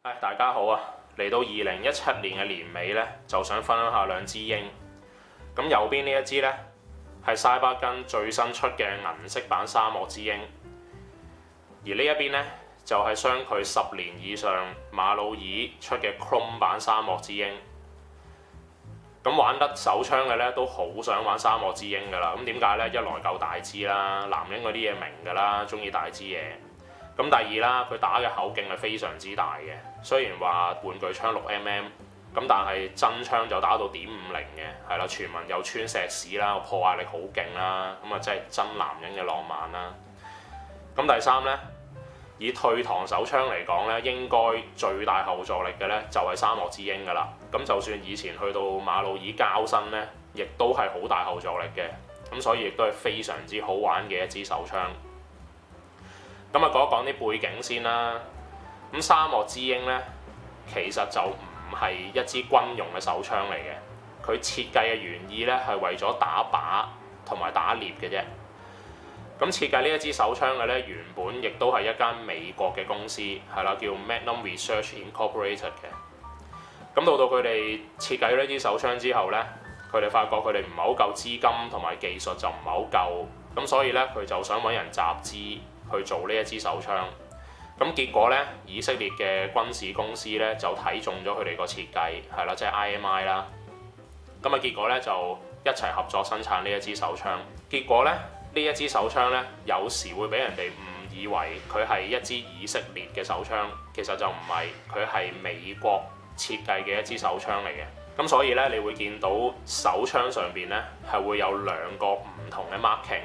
大家好啊！嚟到2017年嘅年尾呢，就想分享下兩支鷹。咁右邊呢一支呢，係沙巴根最新出嘅銀色版沙漠之鷹，而呢一邊呢，就係相距10年以上馬魯爾出嘅 Chrome 版沙漠之鷹。咁玩得手槍嘅呢，都好想玩沙漠之鷹㗎啦。咁點解呢？一來夠大支啦，男人嗰啲嘢明㗎啦，中意大支嘢。咁第二啦，佢打嘅口徑係非常之大嘅。雖然話玩具槍6mm，咁但係真槍就打到.50嘅，係啦，傳聞又穿石屎啦，破壞力好勁啦，咁啊真係真男人嘅浪漫啦。咁第三呢，以退膛手槍嚟講呢，應該最大後座力嘅呢就係沙漠之鷹㗎啦。咁就算以前去到馬魯爾交身呢，亦都係好大後座力嘅。咁所以亦都係非常之好玩嘅一支手槍。咁啊，講一講啲背景先啦。咁沙漠之鷹呢，其實就唔係一支軍用嘅手槍嚟嘅。佢設計嘅原意呢，係為咗打靶同埋打獵嘅啫。咁設計呢一支手槍嘅呢，原本亦都係一間美國嘅公司，係啦，叫 Magnum Research Incorporated 嘅。咁到佢哋設計呢支手槍之後呢，佢哋發覺佢哋唔係好夠資金同埋技術就唔係好夠，咁所以呢，佢就想揾人集資去做呢一支手槍。咁結果呢，以色列嘅軍事公司呢就睇中咗佢哋個設計，係啦，即係 IMI 啦。咁啊，結果呢，就一齊合作生產呢一支手槍。結果呢，呢一支手槍呢，有時會俾人哋誤以為佢係一支以色列嘅手槍，其實就唔係，佢係美國設計嘅一支手槍嚟嘅。咁所以呢，你會見到手槍上邊呢係會有兩個唔同嘅 marking。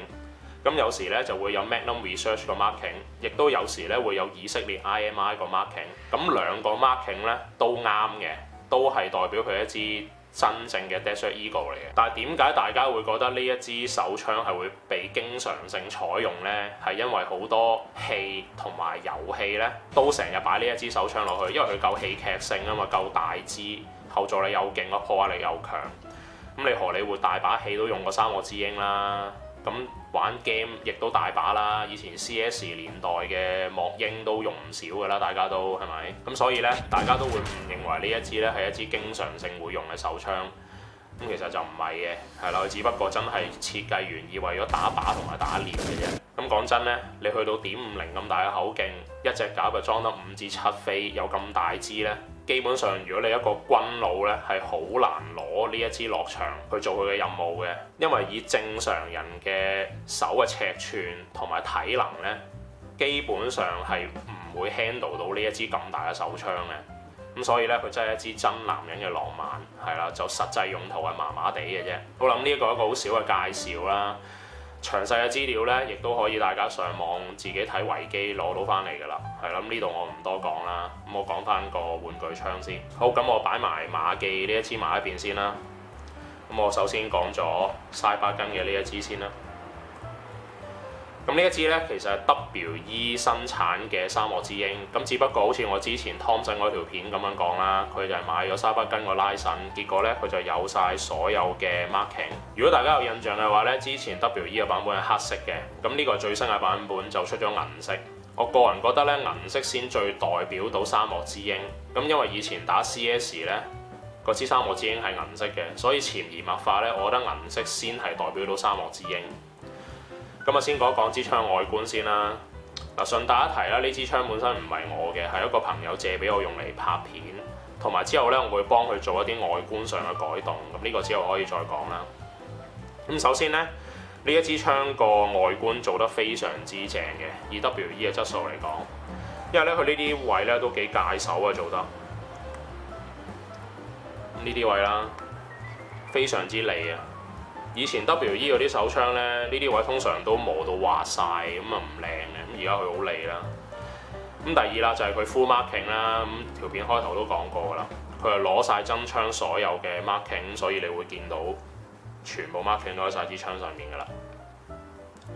咁有時咧就會有 Magnum Research 個 marking， 亦都有時咧會有以色列 IMI 個 marking。咁兩個 marking 咧都啱嘅，都係代表佢一支真正嘅 Desert Eagle 嚟嘅。但係點解大家會覺得呢一支手槍係會被經常性採用呢？係因為好多戲同埋遊戲咧都成日擺呢一支手槍落去，因為佢夠戲劇性啊嘛，夠大支，後座力又勁，個破壞力又強。咁你荷里活大把戲都用過沙漠之鷹啦。咁玩 game 亦都大把啦，以前 CS 年代嘅莫英都用唔少㗎啦，大家都係咪？咁所以呢，大家都會誤認為呢一支呢係一支經常性會用嘅手槍。咁其實就唔係嘅，係啦，佢只不過真係設計原意為咗打靶同埋打獵嘅啫。咁講真呢，你去到.50咁大嘅口徑，一隻鴿就裝得5至7飛，有咁大支呢。基本上，如果你一個軍佬咧，係好難攞呢一支落場去做佢嘅任務嘅，因為以正常人嘅手嘅尺寸同埋體能咧，基本上係唔會 handle 到呢一支咁大嘅手槍嘅。咁所以咧，佢真係一支真男人嘅浪漫，係啦，就實際用途係麻麻地嘅啫。我諗呢一個好少嘅介紹啦。詳細嘅資料咧，亦都可以大家上網自己睇維基攞到翻嚟㗎啦，係啦。咁呢度我唔多講啦，咁我講翻個玩具槍先。好，咁我擺埋馬記呢一支埋一邊先啦。咁我首先講咗沙巴根嘅呢一支先啦。咁呢一支呢，其實係 WE 生產嘅沙漠之鷹，咁只不過好似我之前湯鎮嗰條片咁樣講啦，佢就係買咗沙巴根個拉臣，結果呢，佢就有晒所有嘅 marking。如果大家有印象嘅話呢，之前 WE 嘅版本係黑色嘅，咁呢個最新嘅版本就出咗銀色。我個人覺得呢，銀色先最代表到沙漠之鷹，咁因為以前打 CS 呢，個支沙漠之鷹係銀色嘅，所以潛移默化呢，我覺得銀色先係代表到沙漠之鷹。咁啊，先講一講支槍外觀先啦。嗱，順帶一提啦，呢支槍本身唔係我嘅，係一個朋友借俾我用嚟拍片，同埋之後呢，我會幫佢做一啲外觀上嘅改動。咁呢個之後可以再講啦。咁首先呢，呢一支槍個外觀做得非常之正嘅，以 WE 嘅質素嚟講，因為呢，佢呢啲位呢都幾戒手啊，做得呢啲位啦，非常之利啊。以前 WE 嗰啲手槍呢，呢啲位通常都磨到滑晒，咁啊唔靚嘅。咁而家佢好利啦。咁第二啦，就係佢 full marking 啦。咁條片開頭都講過㗎啦，佢係攞晒真槍所有嘅 marking，所以你會見到全部 marking 都喺晒支槍上面㗎啦。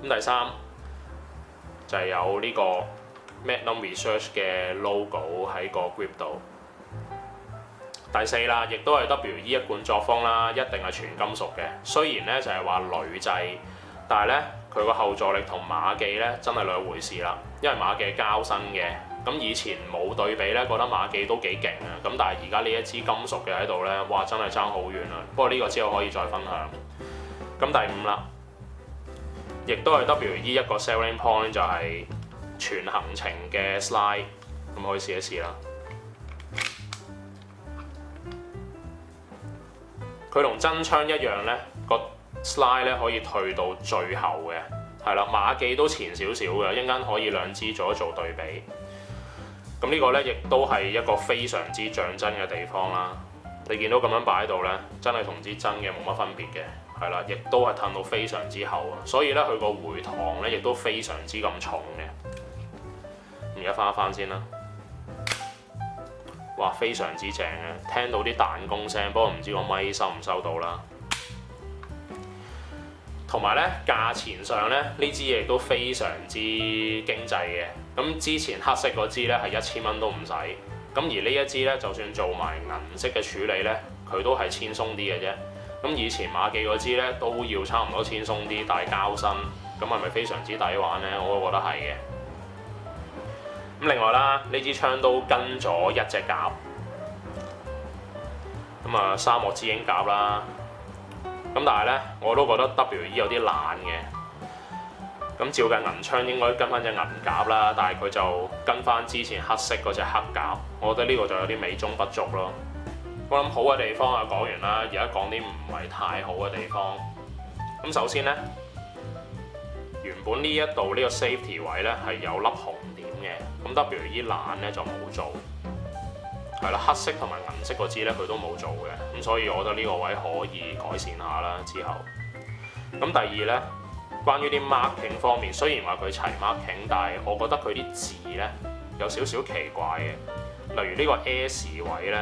咁第三就係有呢個 Magnum Research 嘅 logo 喺個 grip 度。第四啦，亦都係 WE 一貫作風啦，一定係全金屬嘅。雖然咧就係話鋁製，但係咧佢個後座力同馬記咧真係兩回事啦。因為馬記係膠身嘅，咁以前冇對比咧，覺得馬記都幾勁啊。咁但係而家呢一支金屬嘅喺度咧，哇！真係爭好遠啊。不過呢個之後可以再分享。咁第五啦，亦都係 WE 一個 selling point 就係全行程嘅 slide， 咁可以試一試啦。佢同真槍一樣咧，個 slide 咧可以退到最後嘅，係啦，馬記都前少少嘅，一陣間可以兩支做一做對比。咁呢個咧亦都係一個非常之像真嘅地方啦。你見到咁樣擺喺度咧，真係同支真嘅冇乜分別嘅，係啦，亦都係褪到非常之厚啊。所以咧佢個回膛咧亦都非常之咁重嘅。而家翻一翻先啦。哇，非常之正嘅，聽到啲彈弓聲，不過唔知個咪收唔收到啦。同埋咧，價錢上咧，呢支亦都非常之經濟嘅。咁之前黑色嗰支咧係1000蚊都唔使，咁而呢一支咧，就算做埋銀色嘅處理咧，佢都係千鬆啲嘅啫。咁以前馬記嗰支咧都要差唔多千鬆啲，帶膠身，咁係咪非常之抵玩咧？我都覺得係嘅。咁另外啦，呢支槍都跟咗一隻夾，咁啊沙漠之鷹夾啦。咁但係咧，我都覺得 WE 有啲懶嘅。咁照計銀槍應該跟翻隻銀夾啦，但係佢就跟翻之前黑色嗰隻黑夾，我覺得呢個就有啲美中不足咯。我諗好嘅地方啊講完啦，而家講啲唔係太好嘅地方。咁首先咧，原本呢一度呢個 safety 位咧係有粒紅點嘅，咁 WE 懶咧就冇做。係啦，黑色同埋銀色嗰支咧，佢都冇做嘅，咁所以我覺得呢個位可以改善下啦。之後，咁第二咧，關於啲 marking 方面，雖然話佢齊 marking，但係我覺得佢啲字咧有少少奇怪嘅。例如呢個 S 位咧，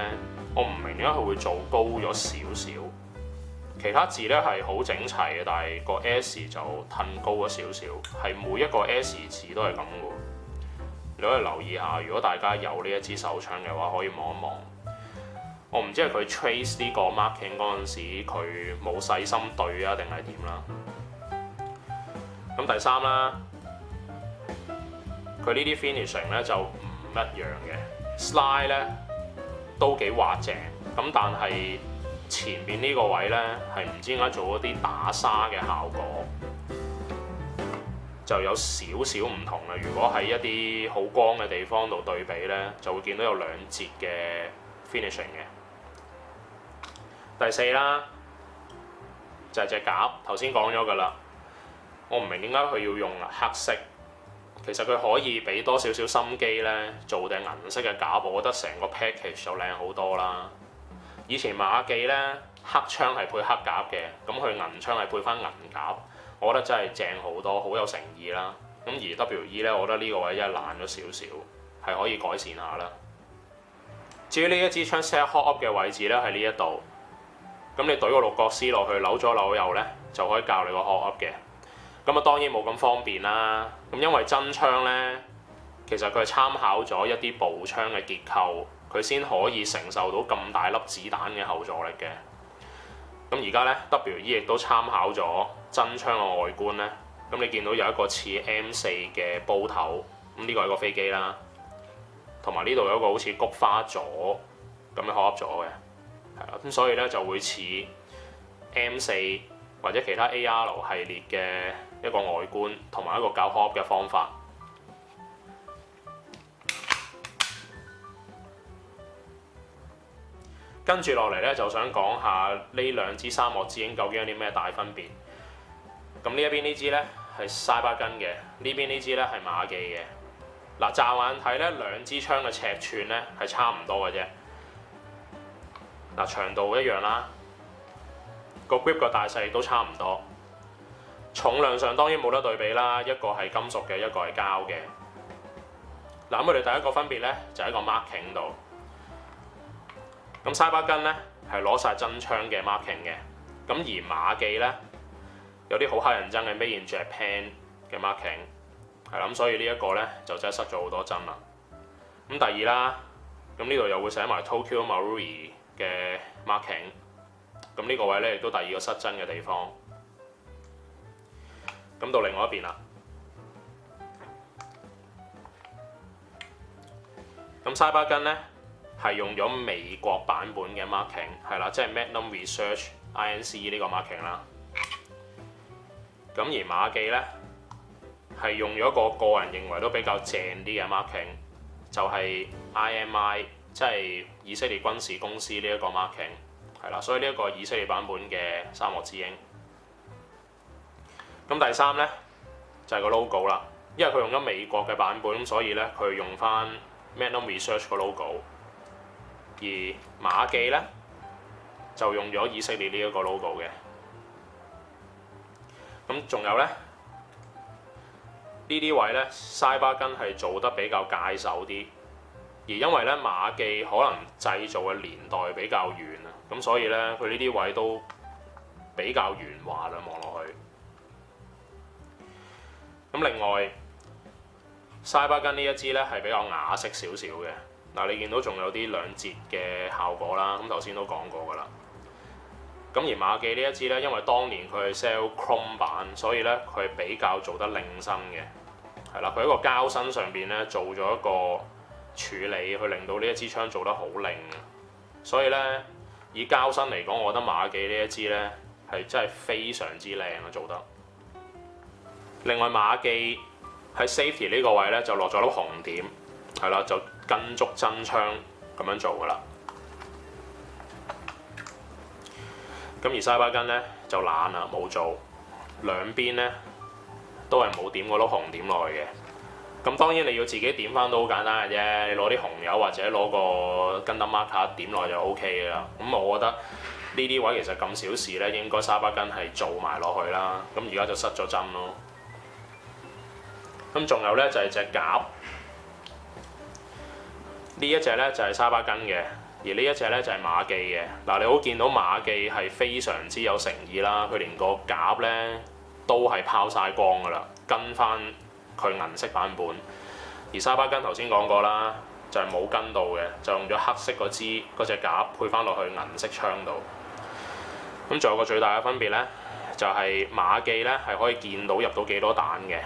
我唔明點解佢會做高咗少少。其他字咧係好整齊嘅，但係個 S 就褪高咗少少，係每一個 S 字都係咁嘅。你可以留意下，如果大家有呢一支手槍嘅話，可以望一望。我唔知係佢 trace 呢個 marking 嗰陣時，佢冇細心對啊，定係點啦？咁第三啦，佢呢啲 finishing 咧就唔一樣嘅 slide 咧都幾滑淨，咁但係前面呢個位咧係唔知點解做咗啲打沙嘅效果。就有少少唔同啦。如果喺一啲好光嘅地方度對比咧，就會見到有兩截嘅 finishing 嘅。第四啦，就係隻夾，頭先講咗㗎啦。我唔明點解佢要用黑色，其實佢可以俾多少少心機咧，做定銀色嘅夾，我覺得成個 package 就靚好多啦。以前馬記咧黑槍係配黑夾嘅，咁佢銀槍係配翻銀夾。我覺得真係正好多，好有誠意啦。咁而 WE 咧，我覺得呢個位真係爛咗少少，係可以改善下啦。至於呢一支槍 set hot up 嘅位置咧，喺呢一度。咁你懟個六角絲落去，扭左扭右咧，就可以校你個 hot up 嘅。咁啊當然冇咁方便啦。咁因為真槍咧，其實佢係參考咗一啲步槍嘅結構，佢先可以承受到咁大粒子彈嘅後座力嘅。咁而家咧 WE 亦都參考咗真槍嘅外觀咧，咁你見到有一個似 M4 嘅煲頭，咁呢個係個飛機啦，同埋呢度有一個好似菊花座咁樣合咗嘅，係啦，咁所以咧就會似 M4 或者其他 AR 系列嘅一個外觀，同埋一個校 hop 嘅方法。跟住落嚟咧，就想講下呢兩支沙漠之鷹究竟有啲咩大分別。咁呢一邊呢支咧係西巴根嘅，呢邊呢支咧係馬記嘅。嗱，乍眼睇咧兩支槍嘅尺寸咧係差唔多嘅啫。嗱，長度一樣啦，個 grip 個大細都差唔多。重量上當然冇得對比啦，一個係金屬嘅，一個係膠嘅。嗱，咁佢哋第一個分別咧就喺個 marking 度。咁西巴根咧係攞晒真槍嘅 marking 嘅，咁而馬記咧有啲好乞人憎嘅 Made in Japan 嘅 marking， 係啦，咁所以呢一個咧就真係失咗好多針啦。咁第二啦，咁呢度又會寫埋 Tokyo Marui 嘅 marking， 咁呢個位咧亦都第二個失真嘅地方。咁到另外一邊啦，咁沙巴根咧係用咗美國版本嘅 marking 係啦，即係 Magnum Research Inc 呢個 marking 啦。咁而馬記咧係用咗個人認為都比較正啲嘅 marking，就係 IMI， 即係以色列軍事公司呢一個 marking 係啦，所以呢一個以色列版本嘅沙漠之鷹。咁第三咧就係個 logo 啦，因為佢用咗美國嘅版本，所以咧佢用翻 Magnum Research 個 logo， 而馬記咧就用咗以色列呢一個 logo 嘅。咁仲有咧呢啲位咧，沙巴根係做得比較戒手啲，而因為咧馬記可能製造嘅年代比較遠啊，咁所以咧佢呢啲位都比較圓滑啦，望落去。咁另外，沙巴根呢一支咧係比較雅式少少嘅。嗱，你見到仲有啲兩節嘅效果啦，咁頭先都講過噶啦。咁而馬記呢一支咧，因為當年佢係 sell Chrome 版，所以咧佢比較做得靚身嘅，係啦，佢喺個膠身上邊咧做咗一個處理，去令到呢一支槍做得好靚。所以咧以膠身嚟講，我覺得馬記呢一支咧係真係非常之靚啊，做得。另外馬記喺 safety 呢個位咧就落咗粒紅點，係啦，就跟足真槍咁樣做噶啦。咁而沙巴根咧就懶啦，冇做，兩邊咧都係冇點嗰粒紅點落去嘅。咁當然你要自己點翻都好簡單嘅啫，你攞啲紅油或者攞個跟燈 marker 點落就 O K 嘅啦。咁我覺得呢啲位其實咁小事咧，應該沙巴根係做埋落去啦。咁而家就失咗針咯。咁仲有咧就係隻夾，呢一隻咧就係沙巴根嘅，而呢一隻咧就係馬記嘅。嗱，你好見到馬記係非常之有誠意啦，佢連個夾咧都係拋晒光噶啦，跟翻佢銀色版本。而沙巴根頭先講過啦，就係冇跟到嘅，就用咗黑色嗰隻夾配翻落去銀色槍度。咁仲有個最大嘅分別咧，就係馬記咧係可以見到入到幾多彈嘅。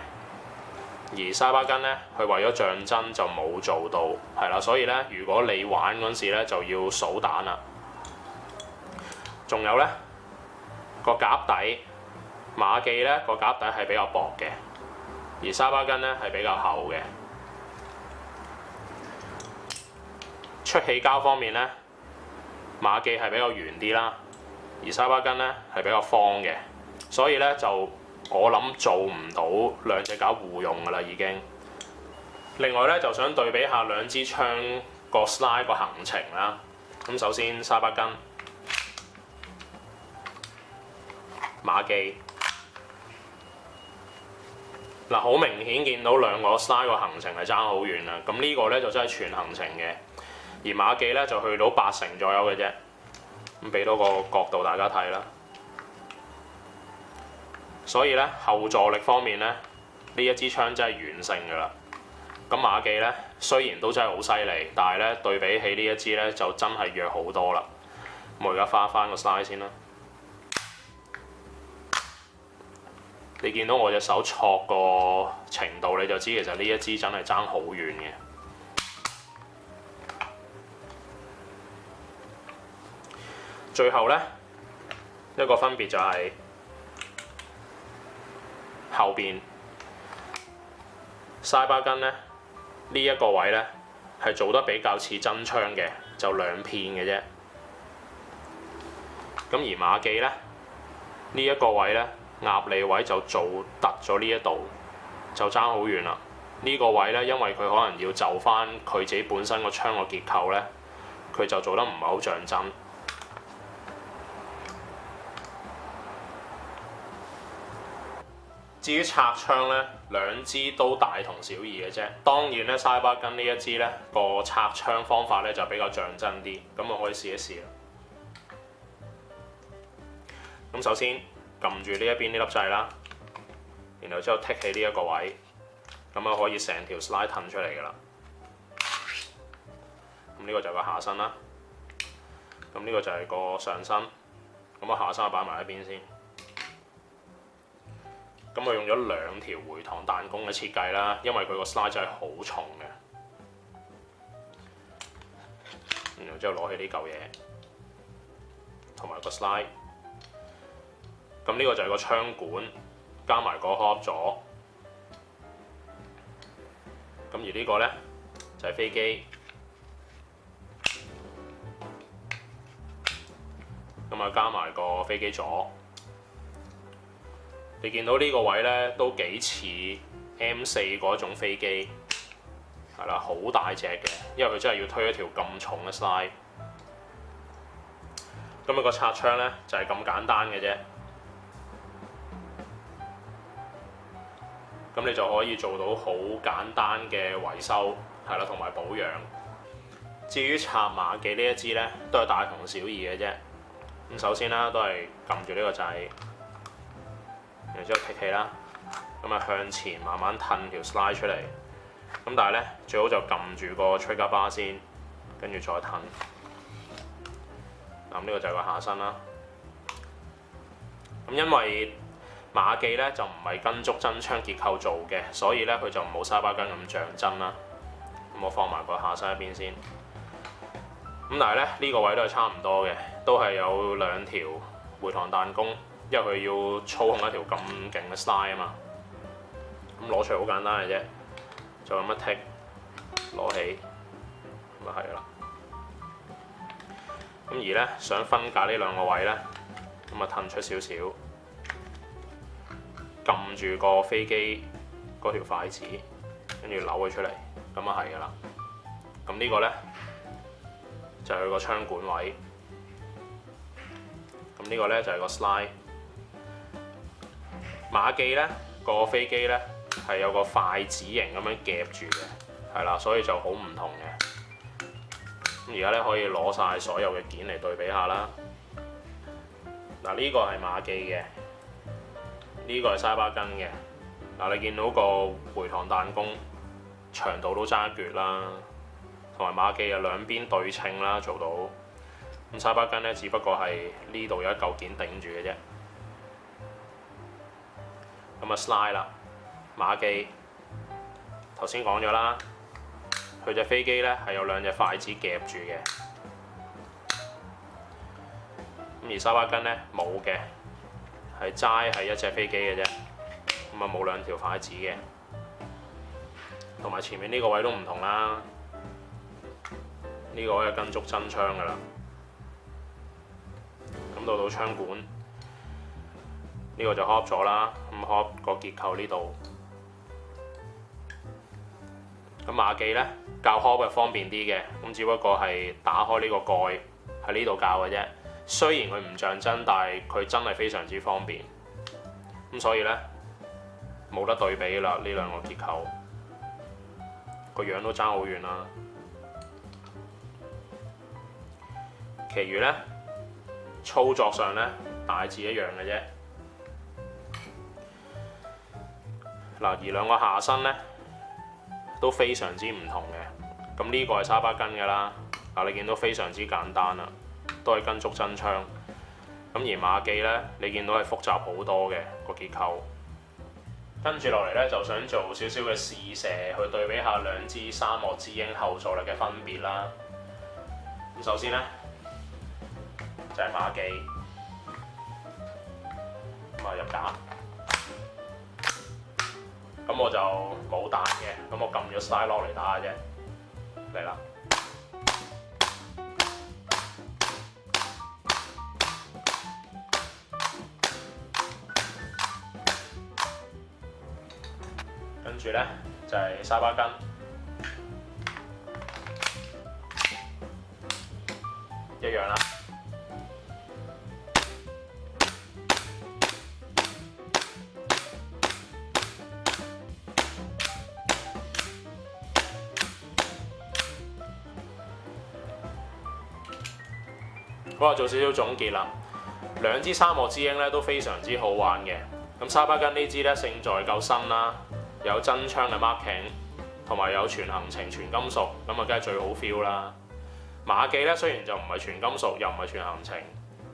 而沙巴根咧，佢為咗象真就冇做到，係啦，所以咧，如果你玩嗰陣時咧，就要數彈啦。仲有咧個夾底，馬記咧個夾底係比較薄嘅，而沙巴根咧係比較厚嘅。出氣膠方面咧，馬記係比較圓啲啦，而沙巴根咧係比較方嘅，所以咧就我諗做唔到兩隻架互用噶啦已經。另外咧就想對比下兩支槍個 slide 個行程啦。咁首先沙巴根、馬記，嗱好明顯見到兩個 slide 個行程係爭好遠啦。咁呢個咧就真係全行程嘅，而馬記咧就去到80%左右嘅啫。咁俾多個角度大家睇啦。所以咧後座力方面咧，呢一支槍真係完勝㗎啦。咁馬記咧雖然都真係好犀利，但係咧對比起呢一支咧就真係弱好多啦。咁我而家花翻個 slide 先啦。你見到我隻手挫個程度，你就知其實呢一支真係爭好遠嘅。最後咧一個分別就係後邊沙巴根咧呢一個位咧係做得比較似真槍嘅，就兩片嘅啫。咁而馬記咧呢一個位咧鴨脷位就做突咗呢一度，就爭好遠啦。呢個位咧因為佢可能要就翻佢自己本身個槍個結構咧，佢就做得唔係好像真。至於拆槍咧，兩支都大同小異嘅啫。當然咧，沙巴根呢一支咧個拆槍方法咧就比較像真啲，咁我可以試一試啦。咁首先撳住呢一邊呢粒掣啦，然後之後剔起呢一個位，咁啊可以成條 slide 褪出嚟㗎啦。咁呢個就係個下身啦，咁呢個就係個上身，咁我下身擺埋一邊先。咁我用咗兩條回膛彈弓嘅設計啦，因為佢個 slide 真係好重嘅。然後之後攞起呢嚿嘢，同埋個 slide。咁呢個就係個槍管，加埋個殼座。咁而呢個呢，就係飛機。咁啊加埋個飛機座。你見到呢個位呢，都幾似 M4嗰種飛機，係啦，好大隻嘅，因為佢真係要推一條咁重嘅 slide。咁啊個擦槍呢，就係咁簡單嘅啫，咁你就可以做到好簡單嘅維修，係啦，同埋保養。至於插馬記呢一支呢，都係大同小異嘅啫。咁首先啦，都係撳住呢個掣。然之後踢起啦，咁啊向前慢慢褪條 slide 出嚟，咁但係咧最好就撳住個 trigger bar 先，跟住再褪。咁呢個就係個下身啦。咁因為馬記咧就唔係跟足真槍結構做嘅，所以咧佢就冇沙巴根咁像真啦。咁我放埋個下身一邊先。咁但係咧呢個位都係差唔多嘅，都係有兩條回膛彈弓。因為佢要操控一條咁勁嘅 slide 啊嘛，咁攞出嚟好簡單嘅啫，就咁一剔攞起，咁就係啦。咁而咧想分隔呢兩個位咧，咁啊褪出少少，撳住個飛機嗰條筷子，跟住扭佢出嚟，咁啊係噶啦。咁呢個咧就係佢個槍管位，咁呢個咧就係個 slide。馬記咧個飛機咧係有個筷子形咁樣夾住嘅，係啦，所以就好唔同嘅。咁而家咧可以攞晒所有嘅件嚟對比下啦。嗱，呢個係馬記嘅，呢個係沙巴根嘅。嗱，你見到個回膛彈弓長度都爭一橛啦，同埋馬記啊兩邊對稱啦做到。咁沙巴根咧只不過係呢度有一嚿件頂住嘅啫。咁啊 slide 啦，馬記頭先講咗啦，佢隻飛機咧係有兩隻筷子夾住嘅，咁而沙巴根咧冇嘅，係齋係一隻飛機嘅啫，咁啊冇兩條筷子嘅，同埋前面呢個位都唔同啦，呢個位係跟足真槍噶啦，咁到槍管。呢個就開咗啦，咁開個結構呢度。咁馬記咧校開嘅方便啲嘅，咁只不過係打開呢個蓋喺呢度校嘅啫。雖然佢唔像真，但係佢真係非常之方便。咁所以咧冇得對比啦，呢兩個結構個樣都爭好遠啦。其餘咧操作上咧大致一樣嘅啫。嗱，而兩個下身咧都非常之唔同嘅。咁呢個係沙巴根嘅啦。嗱，你見到非常之簡單啦，都係跟足真槍。咁而馬記咧，你見到係複雜好多嘅個結構。跟住落嚟咧，就想做少少嘅試射，去對比下兩支沙漠之鷹後座力嘅分別啦。咁首先咧就係馬記，咁啊入架。咁我就冇彈嘅，咁我撳咗 slide lock 嚟打嘅啫，嚟啦。跟住咧就係沙巴根，一樣啦。好啊，做少少總結啦。兩支沙漠之鷹咧都非常之好玩嘅。咁沙巴根呢支咧勝在夠新啦，有真槍嘅 marking， 同埋有全行程全金屬，咁啊梗係最好 feel 啦。馬記咧雖然就唔係全金屬，又唔係全行程，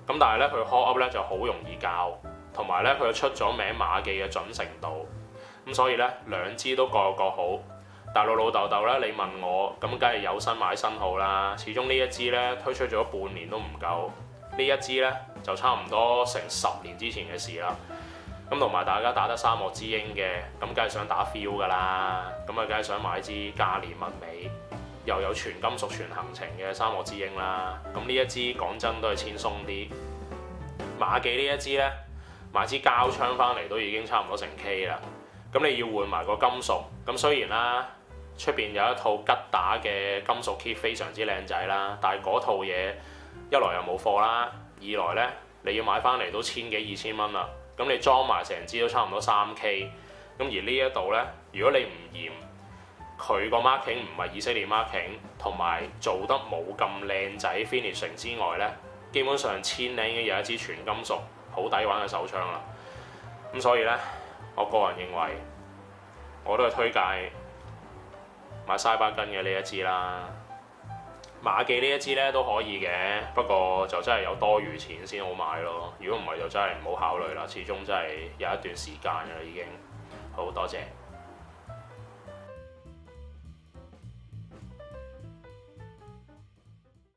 咁但係咧佢 hold up 咧就好容易校，同埋咧佢出咗名馬記嘅準程度，咁所以咧兩支都各有各好。但老老豆豆咧，你問我咁，梗係有新買新號啦。始終呢一支咧推出咗半年都唔夠，呢一支咧就差唔多成10年之前嘅事啦。咁同埋大家打得沙漠之鷹嘅，咁梗係想打 feel 㗎啦。咁啊，梗係想買支價廉物美，又有全金屬全行程嘅沙漠之鷹啦。咁呢一支講真都係千鬆啲。馬記呢一支咧，買支膠槍翻嚟都已經差唔多成 K 啦。咁你要換埋個金屬，咁雖然啦，出邊有一套吉打嘅金屬 kit 非常之靚仔啦，但係嗰套嘢一來又冇貨啦，二來呢，你要買翻嚟都千幾2000蚊啦。咁你裝埋成支都差唔多3K。咁而呢一度呢，如果你唔嫌佢個 marking 唔係以色列 marking，同埋做得冇咁靚仔 finishing 之外呢，基本上千零已經有一支全金屬好抵玩嘅手槍啦。咁所以呢，我個人認為我都係推介買西巴根嘅呢一支啦。馬記呢一支咧都可以嘅，不過就真係有多餘錢先好買咯。如果唔係就真係唔好考慮啦，始終真係有一段時間㗎啦已經。好多謝。